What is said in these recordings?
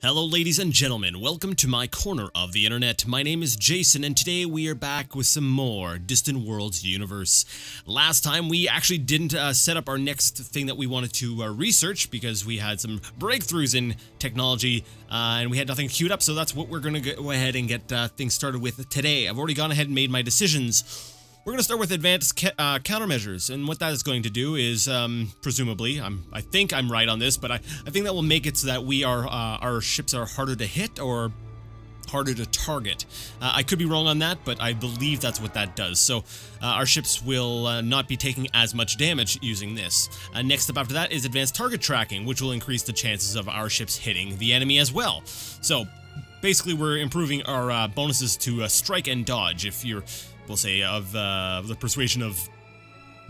Hello ladies and gentlemen, welcome to my corner of the internet. My name is Jason and today we are back with some more Distant Worlds universe. Last time we actually didn't set up our next thing that we wanted to research because we had some breakthroughs in technology and we had nothing queued up, so that's what we're going to go ahead and get things started with today. I've already gone ahead and made my decisions. We're going to start with advanced countermeasures, and what that is going to do is, presumably, I think I'm right on this, but I think that will make it so that our ships are harder to hit or harder to target. I could be wrong on that, but I believe that's what that does. So our ships will not be taking as much damage using this. Next up after that is advanced target tracking, which will increase the chances of our ships hitting the enemy as well. So basically, we're improving our bonuses to strike and dodge if you're, we'll say, of the persuasion of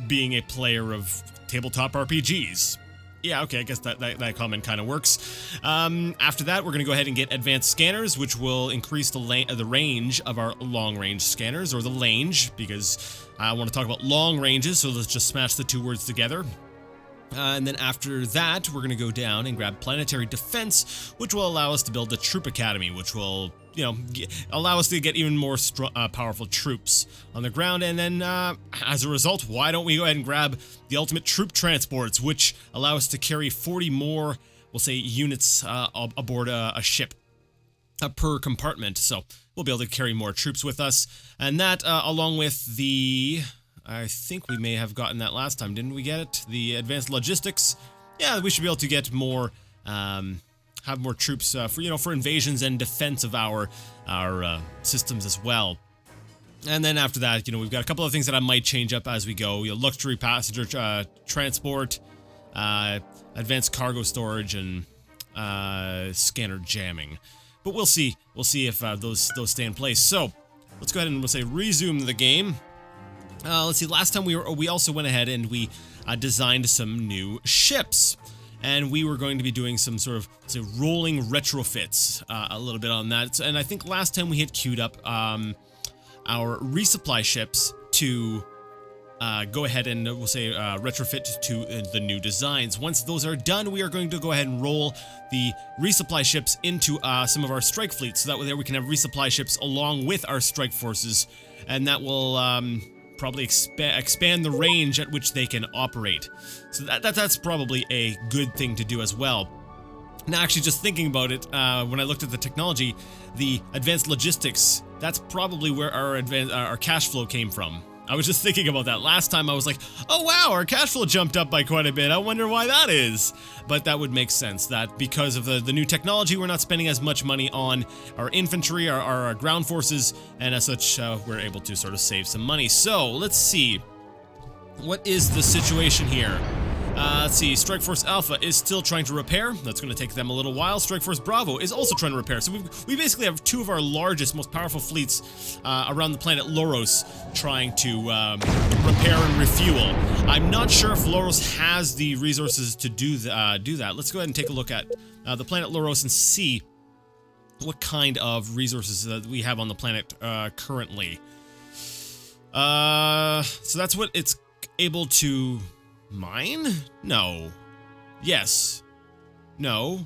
being a player of tabletop RPGs. Yeah, okay, I guess that comment kind of works. After that, we're going to go ahead and get advanced scanners, which will increase the range of our long-range scanners, or the range, because I want to talk about long ranges, so let's just smash the two words together. And then after that, we're going to go down and grab Planetary Defense, which will allow us to build the Troop Academy, which will, allow us to get even more powerful troops on the ground. And then, as a result, why don't we go ahead and grab the Ultimate Troop Transports, which allow us to carry 40 more, we'll say, units aboard a ship per compartment. So we'll be able to carry more troops with us. And that, along with the... I think we may have gotten that last time, didn't we get it? The advanced logistics. Yeah, we should be able to get more, have more troops for invasions and defense of our systems as well. And then after that, we've got a couple of things that I might change up as we go. Luxury passenger transport, advanced cargo storage, and scanner jamming. But we'll see. We'll see if those stay in place. So let's go ahead and resume the game. Let's see, last time we also went ahead and we designed some new ships. And we were going to be doing some sort of, rolling retrofits, a little bit on that. And I think last time we had queued up our resupply ships to go ahead and, retrofit to the new designs. Once those are done, we are going to go ahead and roll the resupply ships into some of our strike fleets. So that way there we can have resupply ships along with our strike forces. And that will... probably expand the range at which they can operate. So that's probably a good thing to do as well. Now, actually, just thinking about it, when I looked at the technology, the advanced logistics, that's probably where our cash flow came from. I was just thinking about that. Last time I was like, oh wow, our cash flow jumped up by quite a bit. I wonder why that is. But that would make sense, that because of the new technology, we're not spending as much money on our infantry, our ground forces, and as such, we're able to sort of save some money. So, let's see. What is the situation here? Let's see, Strike Force Alpha is still trying to repair. That's going to take them a little while. Strike Force Bravo is also trying to repair. So we basically have two of our largest, most powerful fleets around the planet Loros trying to repair and refuel. I'm not sure if Loros has the resources to do that. Let's go ahead and take a look at the planet Loros and see what kind of resources we have on the planet currently. So that's what it's able to... Mine? No. Yes. No.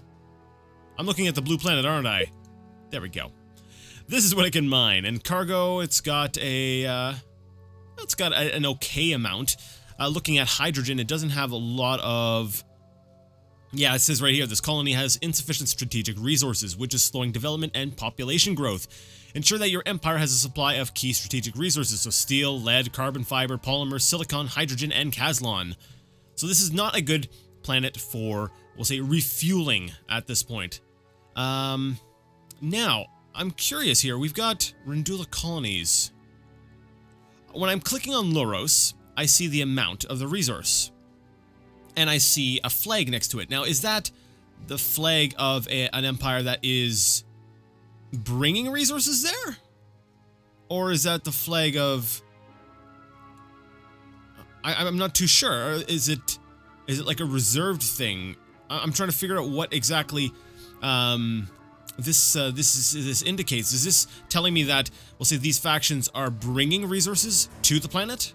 I'm looking at the blue planet, aren't I? There we go. This is what it can mine. And cargo, it's got an okay amount. Looking at hydrogen, it doesn't have a lot of... Yeah, it says right here, this colony has insufficient strategic resources, which is slowing development and population growth. Ensure that your empire has a supply of key strategic resources, so steel, lead, carbon fiber, polymer, silicon, hydrogen, and Caslon. So this is not a good planet for, we'll say, refueling at this point. Now, I'm curious here. We've got Rendula colonies. When I'm clicking on Loros, I see the amount of the resource. And I see a flag next to it. Now, is that the flag of an empire that is bringing resources there? Or is that the flag of... I'm not too sure. Is it like a reserved thing? I'm trying to figure out what exactly this indicates. Is this telling me that, we'll say, these factions are bringing resources to the planet?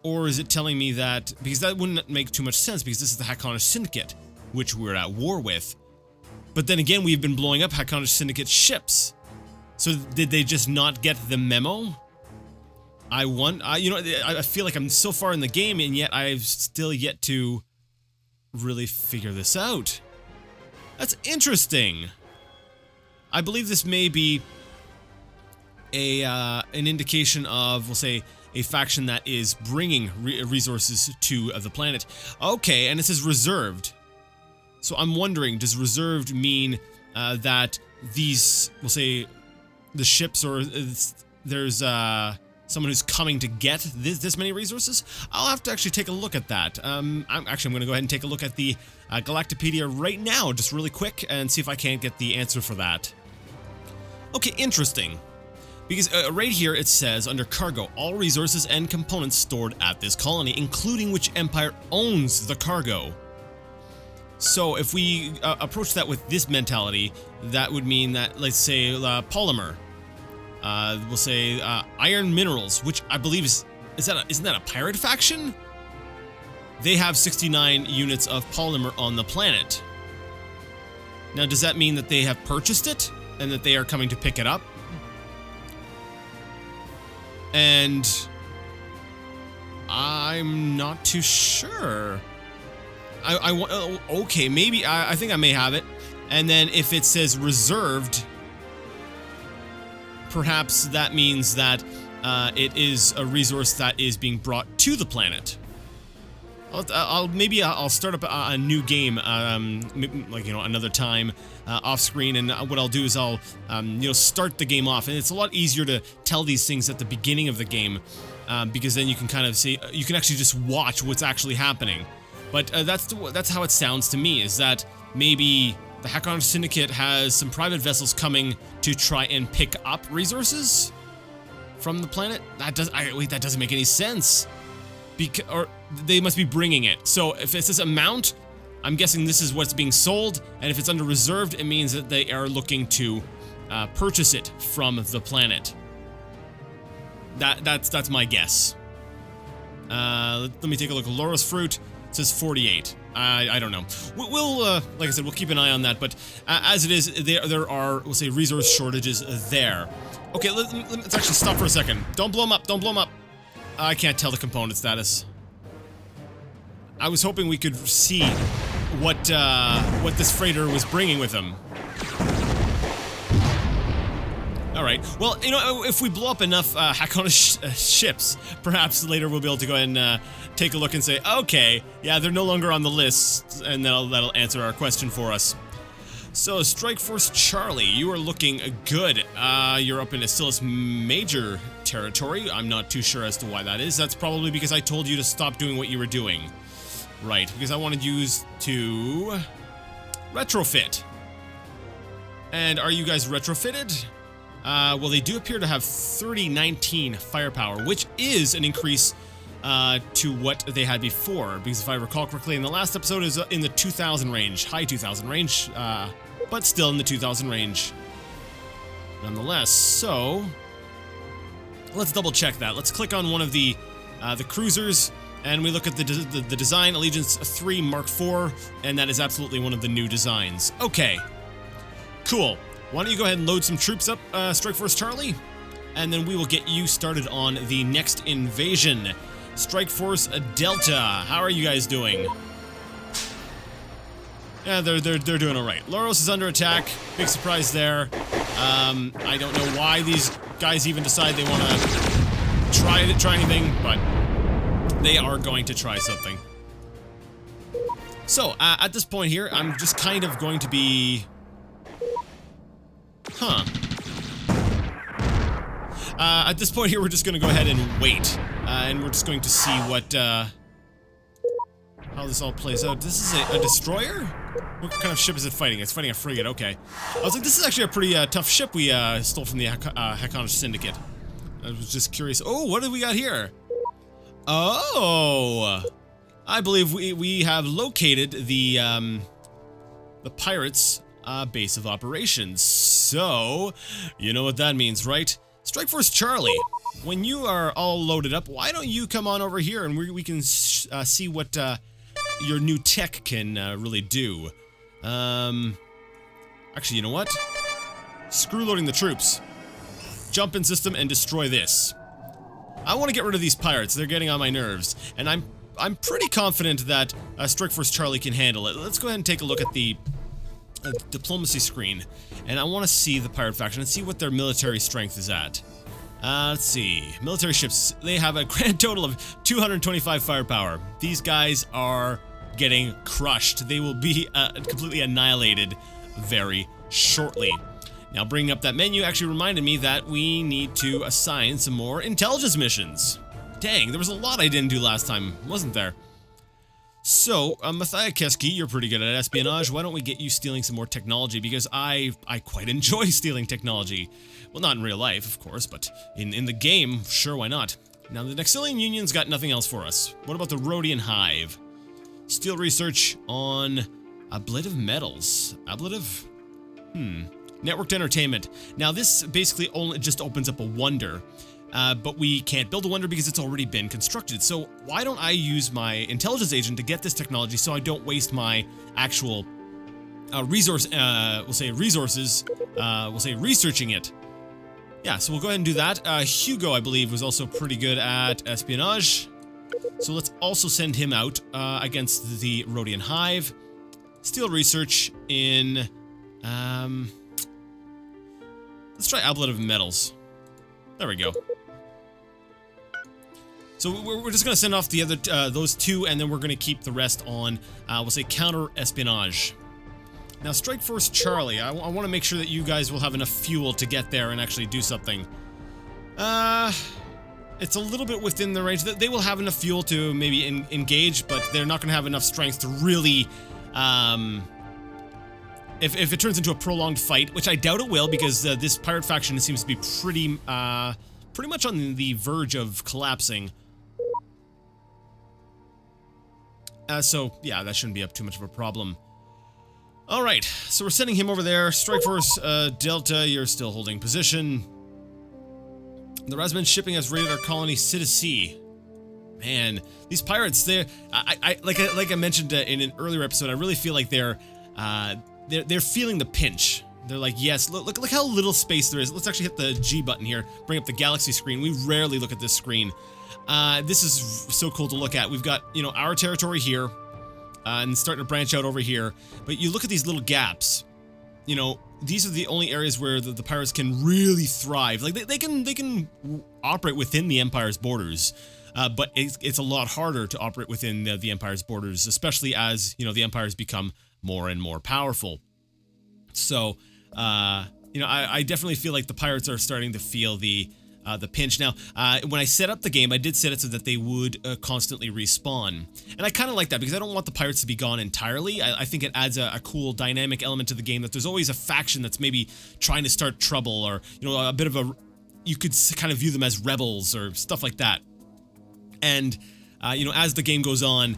Or is it telling me that, because that wouldn't make too much sense, because this is the Hakana Syndicate, which we're at war with. But then again, we've been blowing up Counter Syndicate ships. So did they just not get the memo? You know, I feel like I'm so far in the game, and yet I've still yet to really figure this out. That's interesting. I believe this may be an indication of, we'll say, a faction that is bringing resources to the planet. Okay, and it says reserved. So I'm wondering, does reserved mean that these, we'll say, the ships, or there's someone who's coming to get this many resources? I'll have to actually take a look at that. I'm going to go ahead and take a look at the Galactopedia right now, just really quick, and see if I can't get the answer for that. Okay, interesting. Because right here it says, under cargo, all resources and components stored at this colony, including which empire owns the cargo. So if we approach that with this mentality, that would mean that, let's say, polymer. We'll say iron minerals, which I believe isn't that a pirate faction? They have 69 units of polymer on the planet. Now, does that mean that they have purchased it and that they are coming to pick it up? And I'm not too sure. Okay, maybe I think I may have it. And then if it says reserved, perhaps that means that it is a resource that is being brought to the planet. Maybe I'll start up a new game, like, you know, another time off screen, and what I'll do is I'll you know, start the game off, and it's a lot easier to tell these things at the beginning of the game, because then you can kind of see, you can actually just watch what's actually happening. But that's how it sounds to me, is that maybe the Counter Syndicate has some private vessels coming to try and pick up resources from the planet. That doesn't make any sense. Or they must be bringing it. So if it says amount, I'm guessing this is what's being sold, and if it's under reserved, it means that they are looking to purchase it from the planet. That's my guess. Let me take a look. Laurel's fruit says 48. I don't know. We'll like I said, we'll keep an eye on that. But as it is, there are, we'll say, resource shortages there. Okay, let's actually stop for a second. Don't blow them up. Don't blow them up. I can't tell the component status. I was hoping we could see what this freighter was bringing with him. All right. Well, you know, if we blow up enough Hakona ships, perhaps later we'll be able to go ahead and take a look and say, okay, yeah, they're no longer on the list, and that'll answer our question for us. So, Strike Force Charlie, you are looking good. You're up in Asilis Major territory. I'm not too sure as to why that is. That's probably because I told you to stop doing what you were doing. Right, because I wanted you to retrofit. And are you guys retrofitted? Well, they do appear to have 3019 firepower, which is an increase to what they had before, because if I recall correctly, in the last episode is in the 2000 range, high 2000 range, but still in the 2000 range nonetheless. So let's double check that. Let's click on one of the cruisers, and we look at the design, Allegiance 3 Mark IV, and that is absolutely one of the new designs. Okay, cool. Why don't you go ahead and load some troops up, Strike Force Charlie, and then we will get you started on the next invasion. Strike Force Delta, how are you guys doing? Yeah, they're doing all right. Loros is under attack. Big surprise there. I don't know why these guys even decide they want to try anything, but they are going to try something. So at this point here, I'm just kind of going to be. At this point here, we're just going to go ahead and wait. And we're just going to see what, how this all plays out. This is a destroyer? What kind of ship is it fighting? It's fighting a frigate, okay. I was like, this is actually a pretty tough ship we stole from the Hakona Syndicate. I was just curious. Oh, what do we got here? Oh! I believe we have located the pirates' base of operations. So, you know what that means, right? Strike Force Charlie, when you are all loaded up, why don't you come on over here and we can see what your new tech can really do. Actually, you know what? Screw loading the troops. Jump in system and destroy this. I want to get rid of these pirates. They're getting on my nerves. And I'm pretty confident that Strike Force Charlie can handle it. Let's go ahead and take a look at the diplomacy screen. And I want to see the pirate faction and see what their military strength is at. Let's see. Military ships. They have a grand total of 225 firepower. These guys are getting crushed. They will be completely annihilated very shortly. Now, bringing up that menu actually reminded me that we need to assign some more intelligence missions. Dang, there was a lot I didn't do last time, wasn't there? So, Mathia Keski, you're pretty good at espionage. Why don't we get you stealing some more technology? Because I quite enjoy stealing technology. Well, not in real life, of course, but in the game, sure, why not? Now, the Nexilian Union's got nothing else for us. What about the Rhodian Hive? Steal research on ablative metals. Ablative? Networked entertainment. Now, this basically only just opens up a wonder. But we can't build a wonder because it's already been constructed. So why don't I use my intelligence agent to get this technology so I don't waste my actual resources, we'll say researching it. Yeah, so we'll go ahead and do that. Hugo, I believe, was also pretty good at espionage. So let's also send him out against the Rhodian Hive. Steal research in... let's try ablative metals. There we go. So we're just going to send off the other, those two, and then we're going to keep the rest on, we'll say, counter-espionage. Now, Strike Force Charlie, I want to make sure that you guys will have enough fuel to get there and actually do something. It's a little bit within the range. They will have enough fuel to maybe engage, but they're not going to have enough strength to really, if it turns into a prolonged fight, which I doubt it will, because this pirate faction seems to be pretty much on the verge of collapsing. So, yeah, that shouldn't be up too much of a problem. Alright, so we're sending him over there. Strike Force Delta, you're still holding position. The Razman shipping has raided our colony Sea. Man, these pirates, they're... like I mentioned in an earlier episode, I really feel like they're feeling the pinch. They're like, yes, look how little space there is. Let's actually hit the G button here, bring up the galaxy screen. We rarely look at this screen. This is so cool to look at. We've got, you know, our territory here, and starting to branch out over here. But you look at these little gaps. You know, these are the only areas where the pirates can really thrive. Like, they can operate within the Empire's borders. But it's a lot harder to operate within the Empire's borders, especially as, you know, the Empires become more and more powerful. So, you know, I definitely feel like the pirates are starting to feel the pinch. Now, when I set up the game, I did set it so that they would constantly respawn. And I kind of like that because I don't want the pirates to be gone entirely. I think it adds a cool dynamic element to the game, that there's always a faction that's maybe trying to start trouble, or, you know, a bit of a... You could kind of view them as rebels or stuff like that. And, you know, as the game goes on,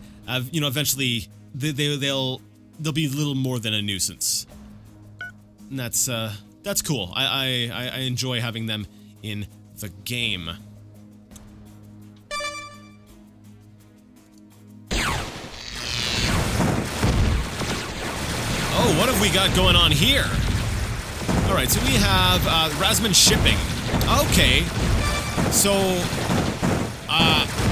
you know, eventually they'll be little more than a nuisance. And that's cool. I enjoy having them in the game. Oh, what have we got going on here? Alright, so we have Razman shipping. Okay. So,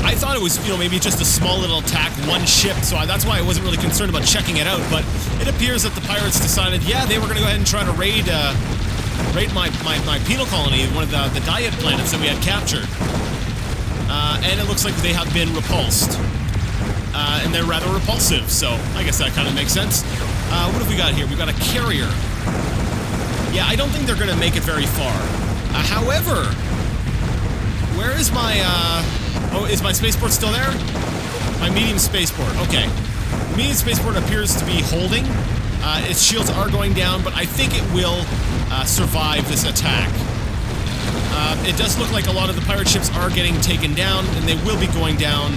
I thought it was, you know, maybe just a small little attack, one ship, so that's why I wasn't really concerned about checking it out, but it appears that the pirates decided, yeah, they were going to go ahead and try to raid my penal colony, one of the diet planets that we had captured. And it looks like they have been repulsed. And they're rather repulsive, so I guess that kind of makes sense. What have we got here? We've got a carrier. Yeah, I don't think they're going to make it very far. However, where is my, oh, is my spaceport still there? My medium spaceport, okay. The medium spaceport appears to be holding. Its shields are going down, but I think it will survive this attack. It does look like a lot of the pirate ships are getting taken down, and they will be going down.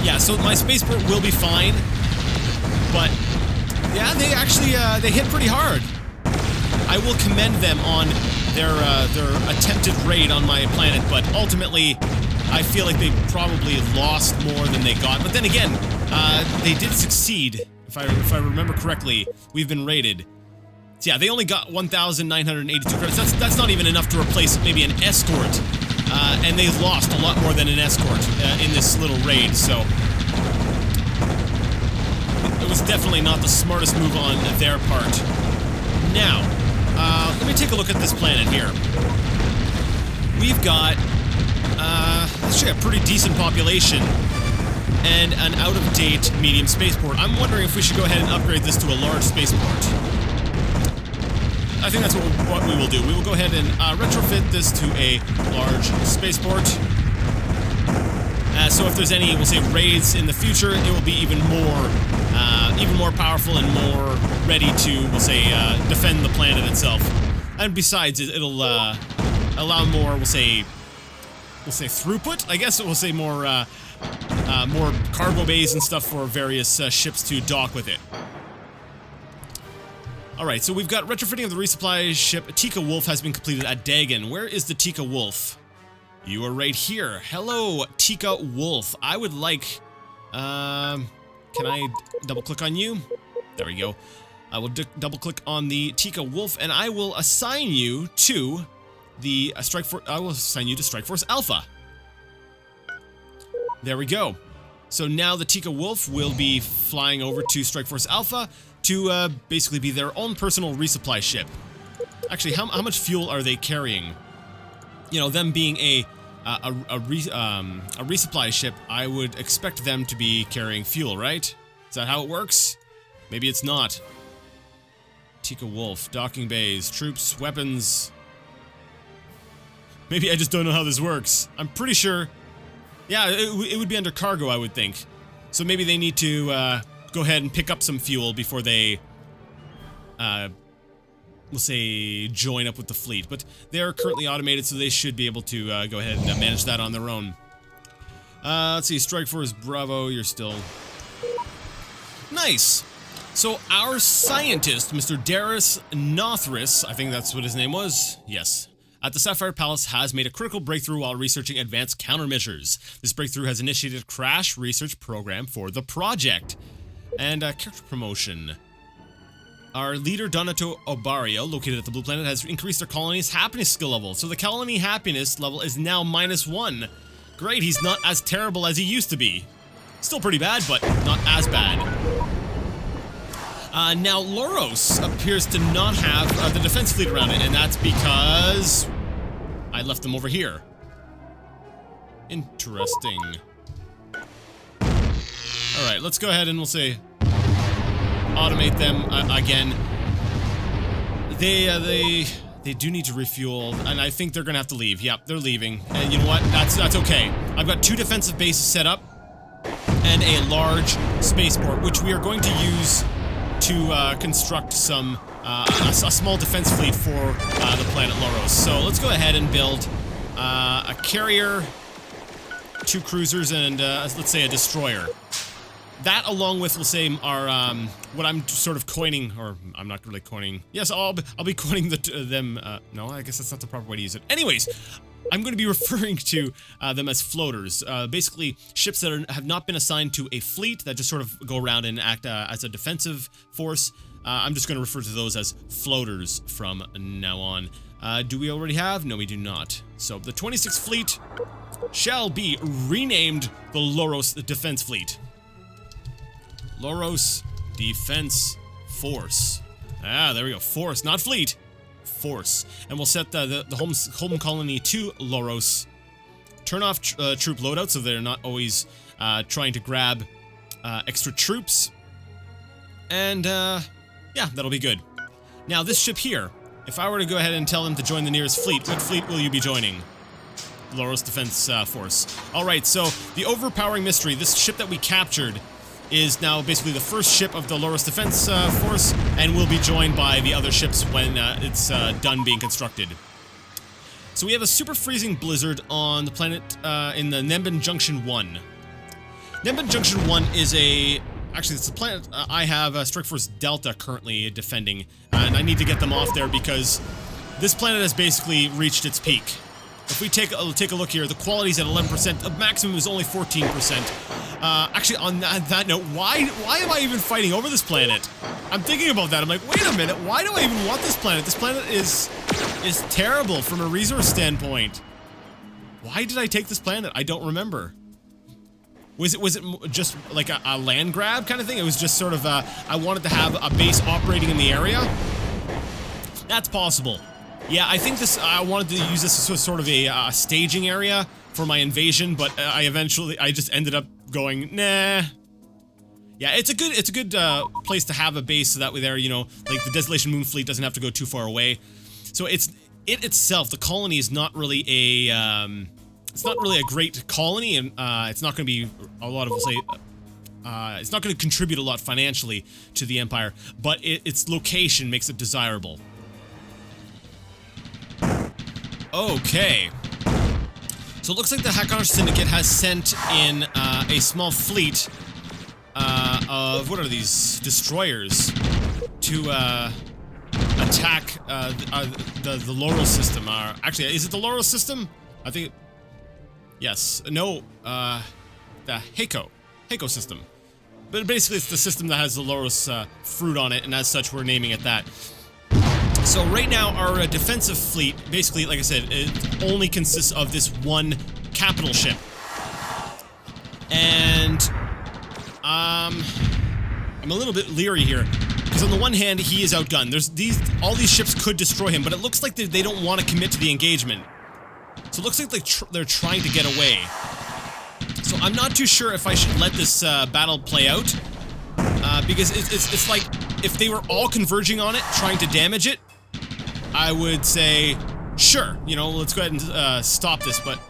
Yeah, so my spaceport will be fine, but yeah, they actually they hit pretty hard. I will commend them on their attempted raid on my planet, but ultimately, I feel like they probably lost more than they got. But then again, they did succeed if I remember correctly, we've been raided. So yeah, they only got 1,982 credits. That's not even enough to replace maybe an escort. And they've lost a lot more than an escort in this little raid, so it was definitely not the smartest move on their part. Now, let me take a look at this planet here. We've got actually a pretty decent population and an out-of-date medium spaceport. I'm wondering if we should go ahead and upgrade this to a large spaceport. I think that's what we will do. We will go ahead and retrofit this to a large spaceport. So if there's any, we'll say, raids in the future, it will be even more powerful and more ready to, we'll say, defend the planet itself. And besides, it'll allow more, we'll say throughput. I guess it will say more cargo bays and stuff for various ships to dock with it. Alright, so we've got retrofitting of the resupply ship Tika Wolf has been completed at Dagon. Where is the Tika Wolf? You are right here. Hello, Tika Wolf. I would like, can I double click on you? There we go. I will double click on the Tika Wolf and I will assign you to the I will assign you to Strike Force Alpha. There we go. So now the Tika Wolf will be flying over to Strike Force Alpha to basically be their own personal resupply ship. Actually, how much fuel are they carrying? You know, them being a resupply ship, I would expect them to be carrying fuel, right? Is that how it works? Maybe it's not. Tika Wolf, docking bays, troops, weapons. Maybe I just don't know how this works. I'm pretty sure. Yeah, it would be under cargo, I would think. So maybe they need to go ahead and pick up some fuel before they, we'll say, join up with the fleet. But they're currently automated, so they should be able to go ahead and manage that on their own. Let's see, Strike Force Bravo, you're still... Nice! So our scientist, Mr. Darius Nothris, I think that's what his name was, yes, at the Sapphire Palace has made a critical breakthrough while researching advanced countermeasures. This breakthrough has initiated a crash research program for the project. And character promotion. Our leader, Donato Obario, located at the Blue Planet, has increased their colony's happiness skill level. So the colony happiness level is now -1. Great, he's not as terrible as he used to be. Still pretty bad, but not as bad. Now, Loros appears to not have the defense fleet around it, and that's because I left them over here. Interesting. Alright, let's go ahead and we'll say automate them again. They do need to refuel, and I think they're gonna have to leave. Yep, they're leaving. And you know what? That's okay. I've got 2 defensive bases set up and a large spaceport, which we are going to use to construct some a small defense fleet for the planet Loros. So let's go ahead and build a carrier, 2 cruisers, and let's say a destroyer. That, along with, we'll say, our what I'm sort of coining, or I'm not really coining. Yes, I'll be coining them. No, I guess that's not the proper way to use it. Anyways, I'm going to be referring to them as floaters. Basically, ships that have not been assigned to a fleet that just sort of go around and act as a defensive force. I'm just going to refer to those as floaters from now on. Do we already have? No, we do not. So the 26th Fleet shall be renamed the Loros Defense Fleet. Loros Defense Force. Ah, there we go. Force, not fleet. Force. And we'll set the home colony to Loros. Turn off troop loadout so they're not always trying to grab extra troops. And, yeah, that'll be good. Now, this ship here, if I were to go ahead and tell them to join the nearest fleet, what fleet will you be joining? Loros Defense Force. Alright, so the overpowering mystery, this ship that we captured is now basically the first ship of the Loros Defense Force, and will be joined by the other ships when it's done being constructed. So we have a super freezing blizzard on the planet in the Nembin Junction 1. Nembin Junction 1 is actually, it's a planet I have Strike Force Delta currently defending, and I need to get them off there because this planet has basically reached its peak. if we take a look here, the quality's at 11%. The maximum is only 14%. Actually, on that note, why am I even fighting over this planet? I'm thinking about that. I'm like, wait a minute. Why do I even want this planet? This planet is terrible from a resource standpoint. Why did I take this planet? I don't remember. Was it just like a land grab kind of thing? It was just sort of I wanted to have a base operating in the area. That's possible. Yeah, I think I wanted to use this as sort of a staging area for my invasion, but I just ended up going, nah. Yeah, it's a good place to have a base, so that way there, you know, like the Desolation Moon Fleet doesn't have to go too far away. So it itself, the colony is not really a great colony, and it's not going to be a lot of, say, it's not going to contribute a lot financially to the Empire, but its location makes it desirable. Okay. So it looks like the Hackon Syndicate has sent in a small fleet of, what are these, destroyers to attack the Laurel system. Actually, is it the Laurel system? I think. Yes. No. The Heiko system. But basically, it's the system that has the Laurel's fruit on it, and as such, we're naming it that. So right now, our defensive fleet, basically, like I said, it only consists of this one capital ship. And I'm a little bit leery here, because on the one hand, he is outgunned. All these ships could destroy him, but it looks like they don't want to commit to the engagement. So it looks like they're trying to get away. So I'm not too sure if I should let this battle play out, because it's like if they were all converging on it, trying to damage it, I would say, sure, you know, let's go ahead and stop this, but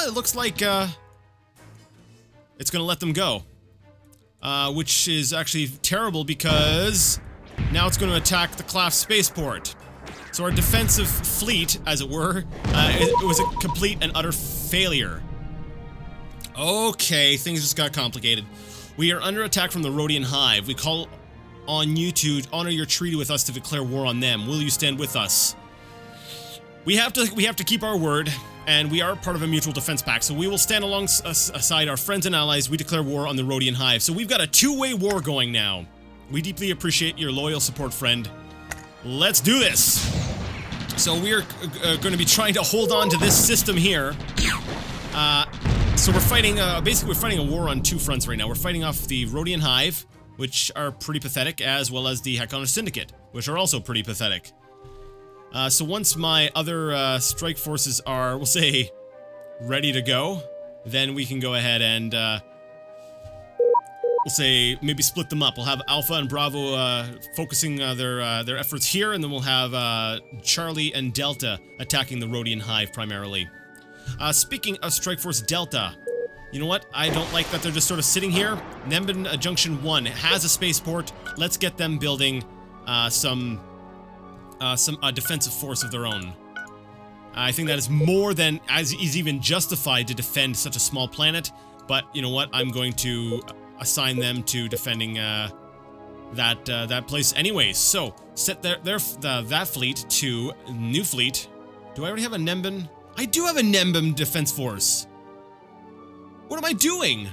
it looks like it's gonna let them go. Which is actually terrible, because now it's gonna attack the Claff spaceport. So our defensive fleet, as it were, it was a complete and utter failure. Okay, things just got complicated. We are under attack from the Rhodian Hive. We call on you to honor your treaty with us to declare war on them. Will you stand with us? We have to keep our word, and we are part of a mutual defense pact, so we will stand alongside our friends and allies. We declare war on the Rhodian Hive. So we've got a two-way war going now. We deeply appreciate your loyal support, friend. Let's do this. So we are going to be trying to hold on to this system here. So we're fighting, basically we're fighting a war on two fronts right now. We're fighting off the Rhodian Hive, which are pretty pathetic, as well as the Hackon Syndicate, which are also pretty pathetic. So once my other strike forces are, we'll say, ready to go, then we can go ahead and, we'll say, maybe split them up. We'll have Alpha and Bravo focusing their efforts here, and then we'll have Charlie and Delta attacking the Rhodian Hive primarily. Speaking of Strike Force Delta, you know what? I don't like that they're just sort of sitting here. Nembin Junction 1 has a spaceport. Let's get them building some defensive force of their own. I think that is more than is even justified to defend such a small planet. But you know what? I'm going to assign them to defending that place anyways. So set that fleet to new fleet. Do I already have a Nembin? I do have a Nembin defense force. What am I doing?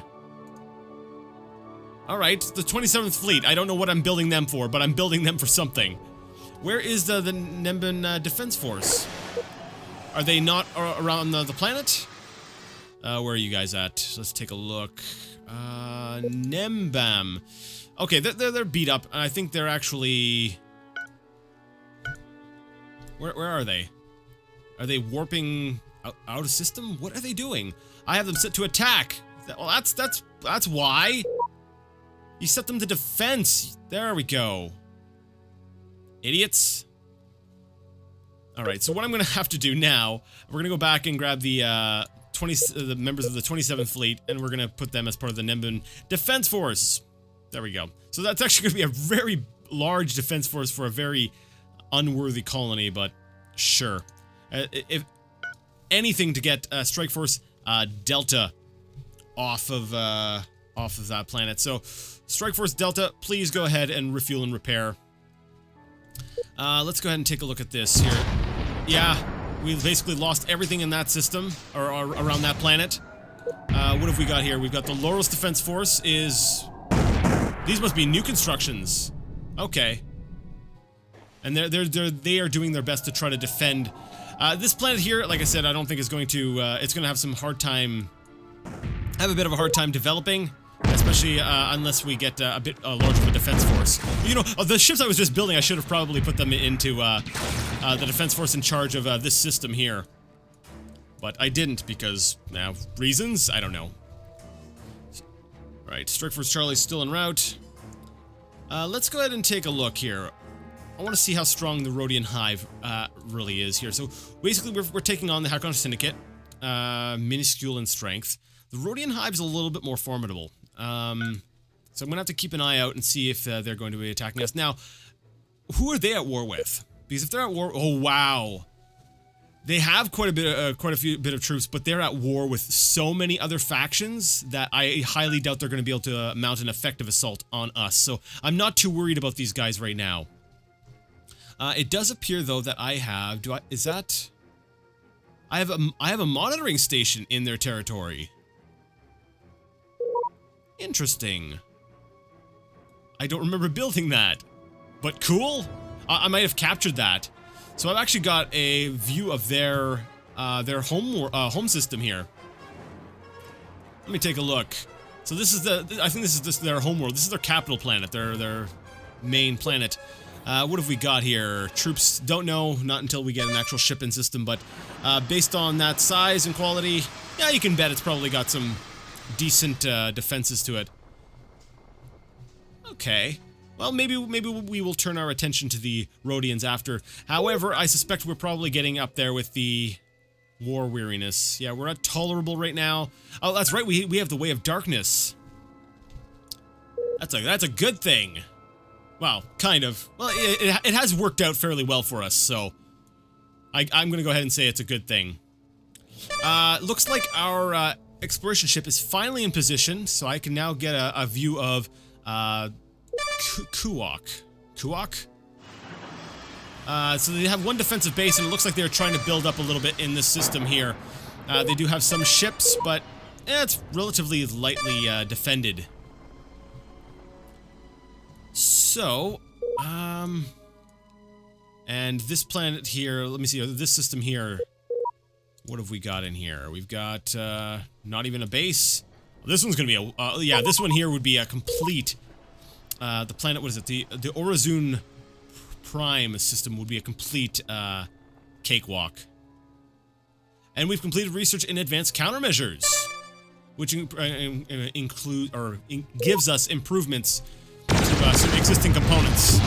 Alright, the 27th fleet. I don't know what I'm building them for, but I'm building them for something. Where is the Nembin defense force? Are they not around the planet? Where are you guys at? Let's take a look. Nembam. Okay, they're beat up, and I think they're actually... Where are they? Are they warping out of system? What are they doing? I have them set to attack. Well, that's why. You set them to defense. There we go. Idiots. Alright, so what I'm gonna have to do now, we're gonna go back and grab the members of the 27th Fleet, and we're gonna put them as part of the Nembin Defense Force. There we go. So that's actually gonna be a very large defense force for a very unworthy colony, but sure. If anything to get Strike Force Delta off of that planet. So, Strike Force Delta, please go ahead and refuel and repair. Let's go ahead and take a look at this here. Yeah, We've basically lost everything in that system, or around that planet. What have we got here? We've got the Loros Defense Force is... These must be new constructions. Okay. And they are doing their best to try to defend. This planet here, like I said, I don't think is going to... it's going to have some hard time... Have a bit of a hard time developing. Especially unless we get a bit larger of a defense force. You know, the ships I was just building, I should have probably put them into the defense force in charge of this system here. But I didn't because, reasons? I don't know. Right, Strike Force Charlie's still en route. Let's go ahead and take a look here. I want to see how strong the Rhodian Hive really is here. So basically, we're taking on the Hakon Syndicate, minuscule in strength. The Rhodian Hive's a little bit more formidable. So I'm gonna have to keep an eye out and see if they're going to be attacking us. Now, who are they at war with? Because if they're at war, oh wow, they have quite a few bit of troops, but they're at war with so many other factions that I highly doubt they're going to be able to mount an effective assault on us. So I'm not too worried about these guys right now. It does appear though that I have. I have a monitoring station in their territory. Interesting. I don't remember building that, but cool. I might have captured that. So I've actually got a view of their home system here. Let me take a look. So this is I think this is just their home world. This is their capital planet, their main planet. What have we got here? Troops, don't know, not until we get an actual ship-in system, but based on that size and quality, yeah, you can bet it's probably got some decent defenses to it. Okay. Well, maybe we will turn our attention to the Rhodians after. However, I suspect we're probably getting up there with the war weariness. Yeah, we're not tolerable right now. Oh, that's right. We have the Way of Darkness. That's a good thing. Well, kind of. Well, it has worked out fairly well for us, so I'm gonna go ahead and say it's a good thing. Looks like our exploration ship is finally in position, so I can now get a view of Kuok. Kuok? So they have one defensive base, and it looks like they're trying to build up a little bit in this system here. They do have some ships, but it's relatively lightly defended. So, and this planet here, let me see, this system here, what have we got in here? We've got, not even a base. This one's gonna be a, yeah, this one here would be a complete, the planet, what is it? The Orazun Prime system would be a complete, cakewalk. And we've completed research in advanced countermeasures, which gives us improvements to some existing components.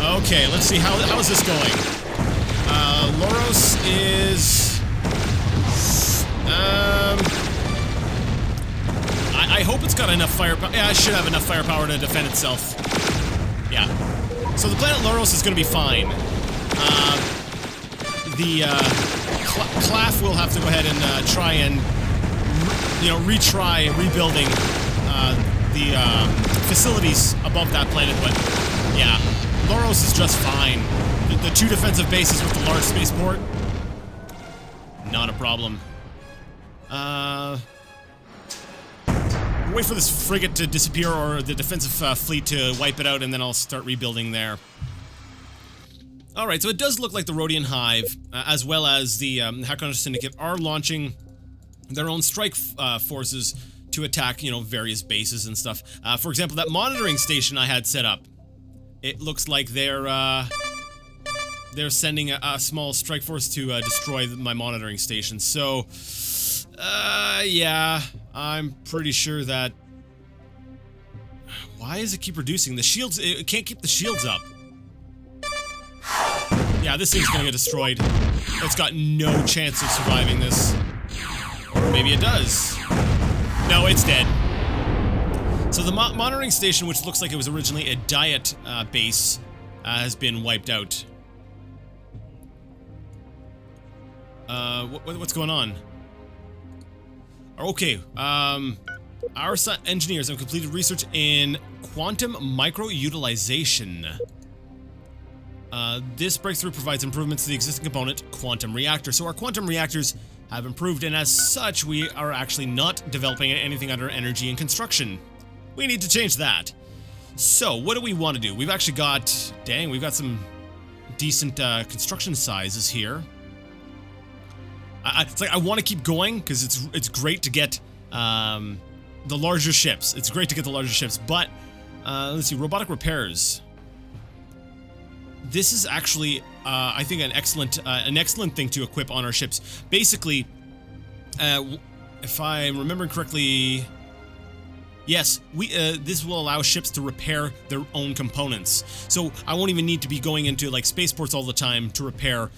Okay, let's see, how is this going? Loros is... I hope it's got enough firepower. Yeah, it should have enough firepower to defend itself. Yeah. So the planet Loros is going to be fine. Claff will have to go ahead and try and, retry rebuilding the facilities above that planet, but yeah, Loros is just fine. The two defensive bases with the large spaceport, not a problem. Wait for this frigate to disappear or the defensive fleet to wipe it out, and then I'll start rebuilding there. Alright, so it does look like the Rhodian Hive, as well as the Hakon Syndicate, are launching their own strike forces to attack, various bases and stuff. For example, that monitoring station I had set up, it looks like they're sending a small strike force to destroy my monitoring station. So, yeah, I'm pretty sure that... Why does it keep reducing? The shields, it can't keep the shields up. Yeah, this thing's gonna get destroyed. It's got no chance of surviving this. Or maybe it does. No, it's dead. So the monitoring station, which looks like it was originally a diet base, has been wiped out. What's going on? Okay, our engineers have completed research in quantum micro-utilization. This breakthrough provides improvements to the existing component, quantum reactor. So our quantum reactors have improved, and as such, we are actually not developing anything under energy and construction. We need to change that. So, what do we want to do? We've actually got, dang, we've got some decent construction sizes here. It's like I want to keep going because it's great to get the larger ships. It's great to get the larger ships, but let's see, robotic repairs. This is actually, I think, an excellent thing to equip on our ships. Basically, if I'm remembering correctly, yes, this will allow ships to repair their own components. So I won't even need to be going into like spaceports all the time to repair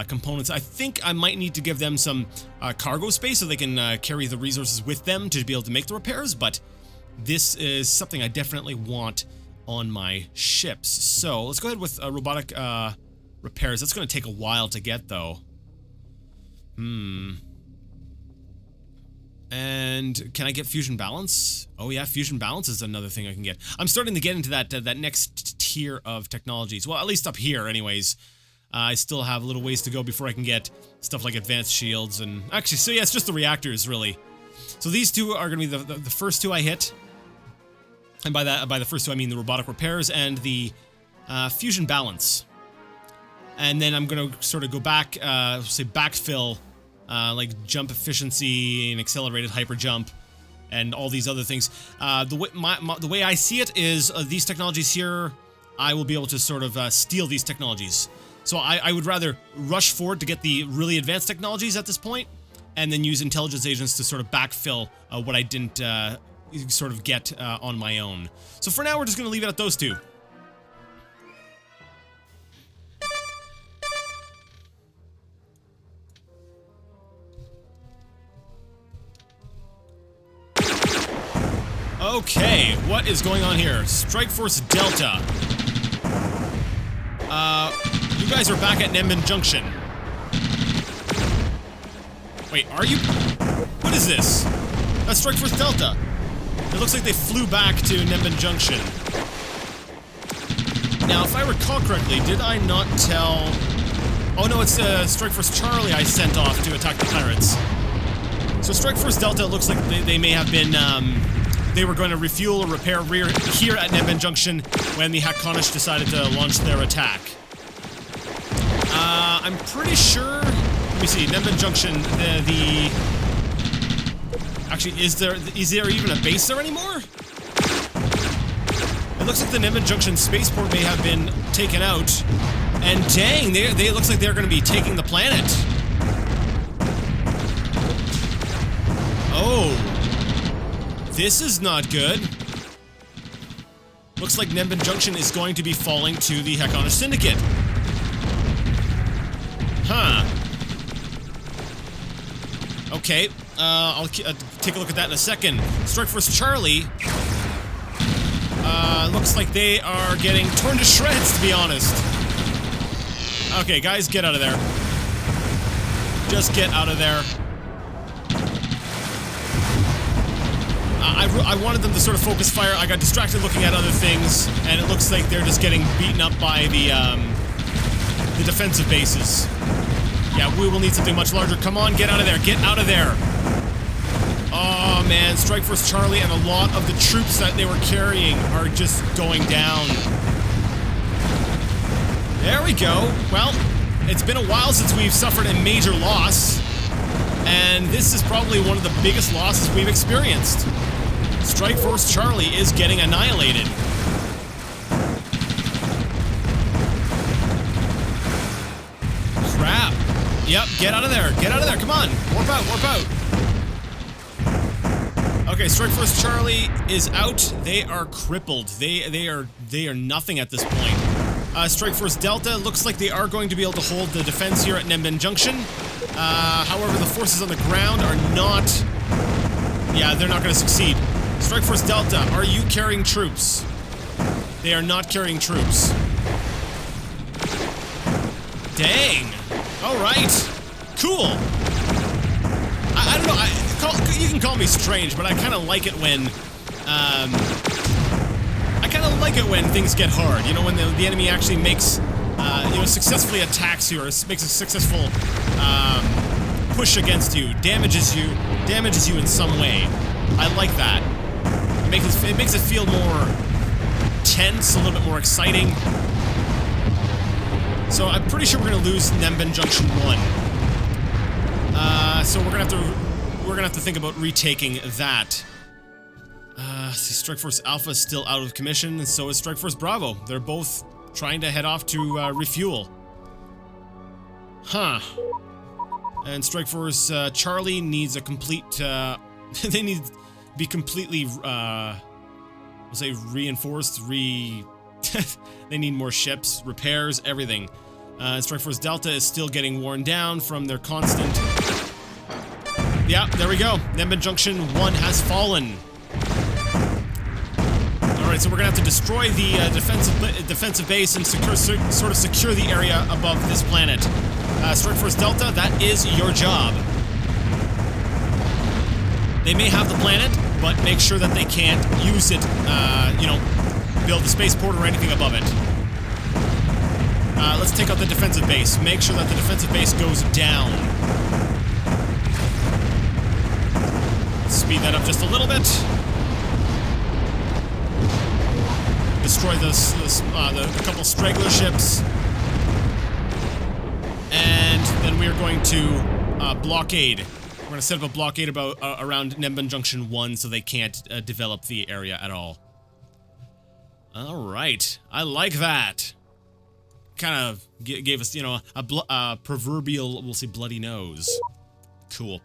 components. I think I might need to give them some cargo space so they can carry the resources with them to be able to make the repairs. But this is something I definitely want on my ships. So let's go ahead with robotic repairs. That's going to take a while to get, though. And can I get fusion balance? Oh yeah, fusion balance is another thing I can get. I'm starting to get into that next tier of technologies. Well, at least up here, anyways. I still have a little ways to go before I can get stuff like advanced shields and actually. So yeah, it's just the reactors really. So these two are going to be the first two I hit. And by the first two, I mean the robotic repairs and the fusion balance. And then I'm going to sort of go back, say backfill, like jump efficiency and accelerated hyper jump, and all these other things. The way I see it is these technologies here, I will be able to sort of steal these technologies. So I would rather rush forward to get the really advanced technologies at this point, and then use intelligence agents to sort of backfill what I didn't sort of get on my own. So for now, we're just going to leave it at those two. Okay, what is going on here? Strike Force Delta. You guys are back at Nembin Junction. Wait, are you? What is this? That's Strike Force Delta. It looks like they flew back to Nembin Junction. Now, if I recall correctly, did I not tell... Oh no, it's Strike Force Charlie I sent off to attack the pirates. So Strike Force Delta looks like they may have been, they were going to refuel or repair here at Nembin Junction when the Hakonish decided to launch their attack. I'm pretty sure... Let me see, Nembin Junction, Actually, is there even a base there anymore? It looks like the Nembin Junction spaceport may have been taken out. And dang, it looks like they're going to be taking the planet. Oh. This is not good. Looks like Nembin Junction is going to be falling to the Hakonish Syndicate. Huh. Okay, I'll take a look at that in a second. Strike Force Charlie. Looks like they are getting torn to shreds, to be honest. Okay, guys, get out of there. Just get out of there. I wanted them to sort of focus fire. I got distracted looking at other things, and it looks like they're just getting beaten up by the defensive bases. Yeah, we will need something much larger. Come on, get out of there. Get out of there. Oh, man. Strike Force Charlie and a lot of the troops that they were carrying are just going down. There we go. Well, it's been a while since we've suffered a major loss. And this is probably one of the biggest losses we've experienced. Strike Force Charlie is getting annihilated. Crap. Yep, get out of there. Get out of there. Come on. Warp out. Warp out. Okay, Strike Force Charlie is out. They are crippled. They are nothing at this point. Strike Force Delta looks like they are going to be able to hold the defense here at Nembin Junction. However, the forces on the ground are not... Yeah, they're not going to succeed. Strike Force Delta, are you carrying troops? They are not carrying troops. Dang. Alright. Cool. I don't know, you can call me strange, but I kind of like it when, I kind of like it when things get hard, you know, when the enemy actually makes, successfully attacks you or makes a successful push against you, damages you in some way. I like that. It makes it feel more tense, a little bit more exciting. So I'm pretty sure we're gonna lose Nemben Junction 1. So we're gonna have to think about retaking that. See, Strike Force Alpha is still out of commission, and so is Strike Force Bravo. They're both trying to head off to refuel. Huh. And Strike Force Charlie needs a complete. They need to be completely. We'll say reinforced. They need more ships, repairs, everything. Strike Force Delta is still getting worn down from their constant. Yeah, there we go. Nemben Junction 1 has fallen. Alright, so we're gonna have to destroy the defensive base and sort of secure the area above this planet. Strike Force Delta, that is your job. They may have the planet, but make sure that they can't use it, build a spaceport or anything above it. Let's take out the defensive base. Make sure that the defensive base goes down. Speed that up just a little bit. Destroy the couple straggler ships. And then we are going to blockade. We're going to set up a blockade around Nemben Junction 1 so they can't develop the area at all. Alright, I like that. Kind of gave us, a proverbial, we'll say, bloody nose. Cool.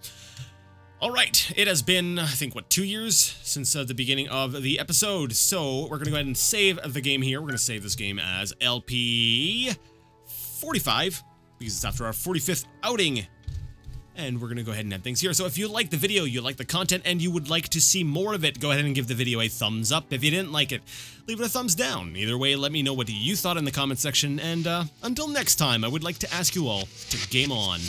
Alright, it has been, I think, 2 years since the beginning of the episode, so we're gonna go ahead and save the game here. We're gonna save this game as LP 45, because it's after our 45th outing. And we're gonna go ahead and end things here. So if you like the video, you like the content, and you would like to see more of it, go ahead and give the video a thumbs up. If you didn't like it, leave it a thumbs down. Either way, let me know what you thought in the comment section, and until next time, I would like to ask you all to game on.